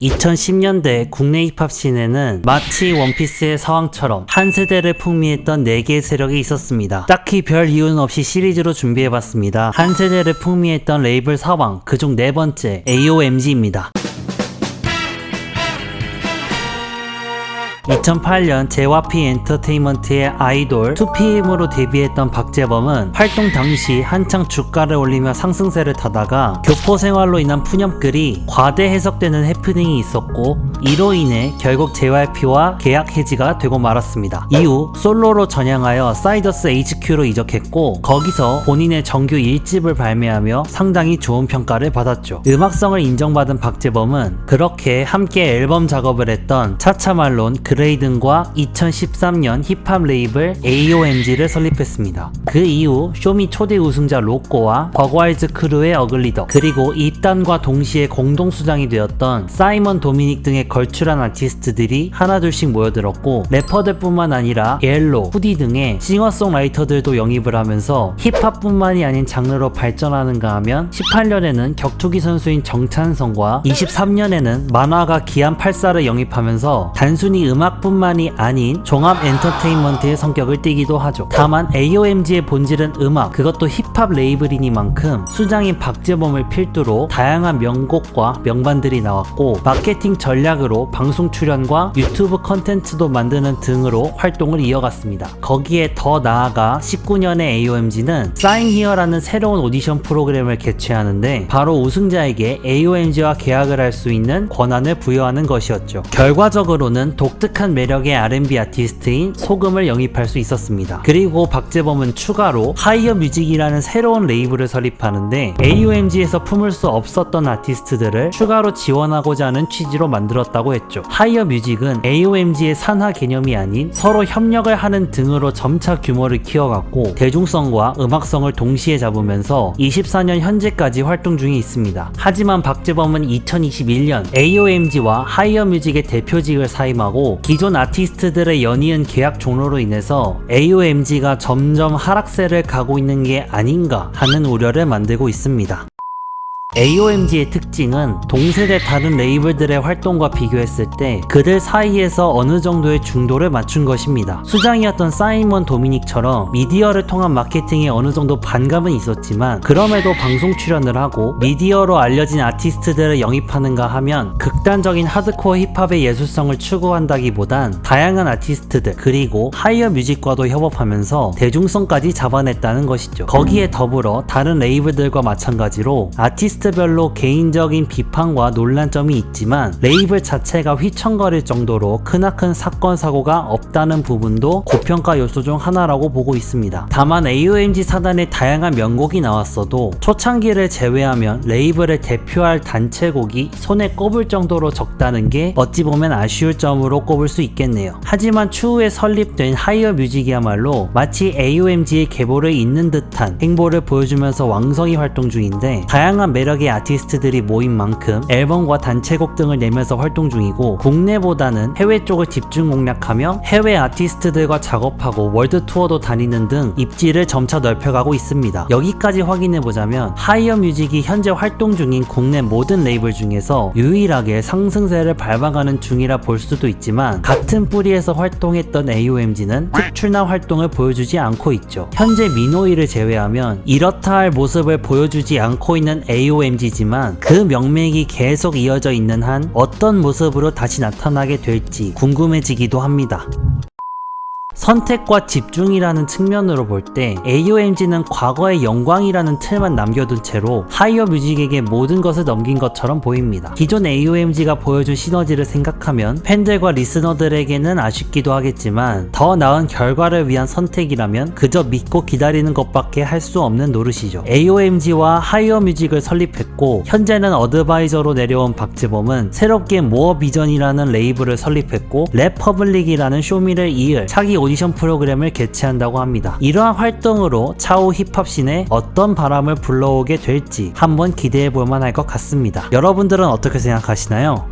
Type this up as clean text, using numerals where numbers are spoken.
2010년대 국내 힙합 씬에는 마치 원피스의 서왕처럼 한 세대를 풍미했던 4개의 세력이 있었습니다. 딱히 별 이유는 없이 시리즈로 준비해봤습니다. 한 세대를 풍미했던 레이블 서왕, 그중 4번째 AOMG입니다. 2008년 JYP 엔터테인먼트의 아이돌 2PM으로 데뷔했던 박재범은 활동 당시 한창 주가를 올리며 상승세를 타다가 교포 생활로 인한 푸념글이 과대 해석되는 해프닝이 있었고, 이로 인해 결국 JYP와 계약 해지가 되고 말았습니다. 이후 솔로로 전향하여 사이더스 HQ로 이적했고, 거기서 본인의 정규 1집을 발매하며 상당히 좋은 평가를 받았죠. 음악성을 인정받은 박재범은 그렇게 함께 앨범 작업을 했던 차차말론, 그레이든과 2013년 힙합 레이블 AOMG를 설립했습니다. 그 이후 쇼미 초대 우승자 로꼬와 버그와이즈 크루의 어글리더, 그리고 입단과 동시에 공동수장이 되었던 사이먼 도미닉 등의 걸출한 아티스트들이 하나둘씩 모여들었고, 래퍼들뿐만 아니라 옐로, 후디 등의 싱어송라이터들도 영입을 하면서 힙합뿐만이 아닌 장르로 발전하는가 하면 18년에는 격투기 선수인 정찬성과 23년에는 만화가 기안84를 영입하면서 단순히 음악뿐만이 아닌 종합 엔터테인먼트의 성격을 띠기도 하죠. 다만 AOMG의 본질은 음악, 그것도 힙합 레이블이니만큼 수장인 박재범을 필두로 다양한 명곡과 명반들이 나왔고, 마케팅 전략으로 방송 출연과 유튜브 컨텐츠도 만드는 등으로 활동을 이어갔습니다. 거기에 더 나아가 19년에 AOMG는 Sign Here라는 새로운 오디션 프로그램을 개최하는데, 바로 우승자에게 AOMG와 계약을 할 수 있는 권한을 부여하는 것이었죠. 결과적으로는 독특한 매력의 R&B 아티스트인 소금을 영입할 수 있었습니다. 그리고 박재범은 추가로 하이어 뮤직이라는 새로운 레이블을 설립하는데, AOMG에서 품을 수 없었던 아티스트들을 추가로 지원하고자 하는 취지로 만들었다고 했죠. 하이어 뮤직은 AOMG의 산하 개념이 아닌 서로 협력을 하는 등으로 점차 규모를 키워갔고, 대중성과 음악성을 동시에 잡으면서 24년 현재까지 활동 중에 있습니다. 하지만 박재범은 2021년 AOMG와 하이어 뮤직의 대표직을 사임하고, 기존 아티스트들의 연이은 계약 종료로 인해서 AOMG가 점점 하락세를 가고 있는 게 아닌가 하는 우려를 만들고 있습니다. AOMG의 특징은 동세대 다른 레이블들의 활동과 비교했을 때 그들 사이에서 어느 정도의 중도를 맞춘 것입니다. 수장이었던 사이먼 도미닉처럼 미디어를 통한 마케팅에 어느 정도 반감은 있었지만, 그럼에도 방송 출연을 하고 미디어로 알려진 아티스트들을 영입하는가 하면 극단적인 하드코어 힙합의 예술성을 추구한다기보단 다양한 아티스트들 그리고 하이어 뮤직과도 협업하면서 대중성까지 잡아냈다는 것이죠. 거기에 더불어 다른 레이블들과 마찬가지로 아티스트별로 개인적인 비판과 논란점이 있지만 레이블 자체가 휘청거릴 정도로 크나큰 사건 사고가 없다는 부분도 고평가 요소 중 하나라고 보고 있습니다. 다만 AOMG 사단에 다양한 명곡이 나왔어도 초창기를 제외하면 레이블을 대표할 단체곡이 손에 꼽을 정도로 적다는 게 어찌 보면 아쉬울 점으로 꼽을 수 있겠네요. 하지만 추후에 설립된 하이어 뮤직이야말로 마치 AOMG의 계보를 잇는 듯한 행보를 보여주면서 왕성히 활동 중인데, 다양한 매력의 아티스트들이 모인 만큼 앨범과 단체곡 등을 내면서 활동 중이고, 국내보다는 해외 쪽을 집중 공략하며 해외 아티스트들과 작업하고 월드 투어도 다니는 등 입지를 점차 넓혀가고 있습니다. 여기까지 확인해보자면 하이어 뮤직이 현재 활동 중인 국내 모든 레이블 중에서 유일하게 상승세를 밟아가는 중이라 볼 수도 있지만, 같은 뿌리에서 활동했던 AOMG는 특출난 활동을 보여주지 않고 있죠. 현재 민호이를 제외하면 이렇다 할 모습을 보여주지 않고 있는 AOMG지만 그 명맥이 계속 이어져 있는 한 어떤 모습으로 다시 나타나게 될지 궁금해지기도 합니다. 선택과 집중이라는 측면으로 볼 때 AOMG는 과거의 영광이라는 틀만 남겨둔 채로 하이어 뮤직에게 모든 것을 넘긴 것처럼 보입니다. 기존 AOMG가 보여준 시너지를 생각하면 팬들과 리스너들에게는 아쉽기도 하겠지만, 더 나은 결과를 위한 선택이라면 그저 믿고 기다리는 것밖에 할 수 없는 노릇이죠. AOMG와 하이어 뮤직을 설립했고, 현재는 어드바이저로 내려온 박재범은 새롭게 모어 비전이라는 레이블을 설립했고, 랩퍼블릭이라는 쇼미를 이을 차기 오디션 프로그램을 개최한다고 합니다. 이러한 활동으로 차후 힙합씬에 어떤 바람을 불러오게 될지 한번 기대해볼 만할 것 같습니다. 여러분들은 어떻게 생각하시나요?